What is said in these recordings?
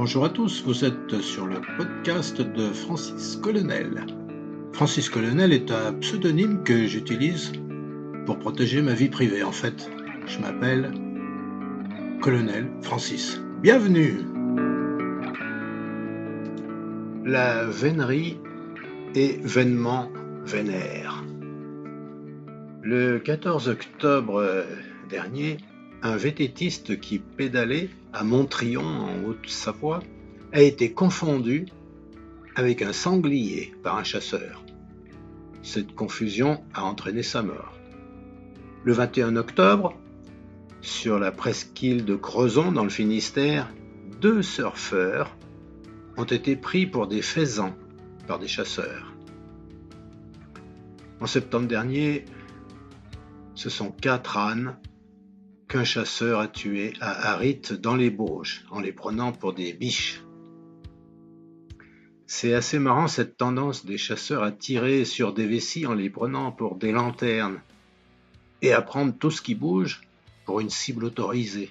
Bonjour à tous, vous êtes sur le podcast de Francis Colonel. Francis Colonel est un pseudonyme que j'utilise pour protéger ma vie privée. En fait, je m'appelle Colonel Francis. Bienvenue! La vénerie est vainement vénère. Le 14 octobre dernier, un vététiste qui pédalait à Montriond en Haute-Savoie a été confondu avec un sanglier par un chasseur. Cette confusion a entraîné sa mort. Le 21 octobre, sur la presqu'île de Crozon dans le Finistère, 2 surfeurs ont été pris pour des faisans par des chasseurs. En septembre dernier, ce sont 4 ânes qu'un chasseur a tués à Harit dans les Bauges, en les prenant pour des biches. C'est assez marrant cette tendance des chasseurs à tirer sur des vessies en les prenant pour des lanternes et à prendre tout ce qui bouge pour une cible autorisée.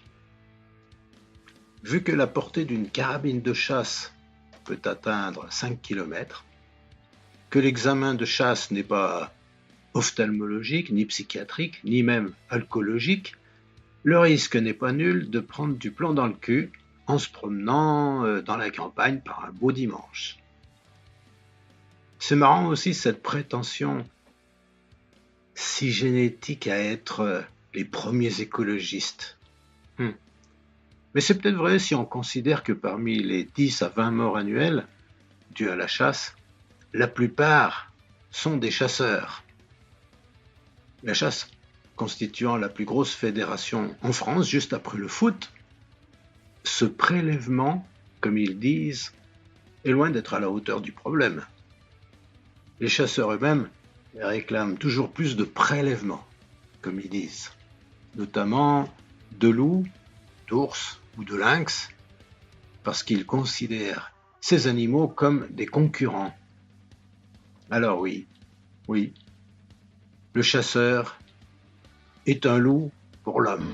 Vu que la portée d'une carabine de chasse peut atteindre 5 km, que l'examen de chasse n'est pas ophtalmologique, ni psychiatrique, ni même alcoologique, le risque n'est pas nul de prendre du plomb dans le cul en se promenant dans la campagne par un beau dimanche. C'est marrant aussi cette prétention si génétique à être les premiers écologistes. Mais c'est peut-être vrai si on considère que parmi les 10 à 20 morts annuels dus à la chasse, la plupart sont des chasseurs. La chasse constituant la plus grosse fédération en France, juste après le foot, ce prélèvement, comme ils disent, est loin d'être à la hauteur du problème. Les chasseurs eux-mêmes réclament toujours plus de prélèvements, comme ils disent, notamment de loups, d'ours ou de lynx, parce qu'ils considèrent ces animaux comme des concurrents. Alors oui, le chasseur est un loup pour l'homme.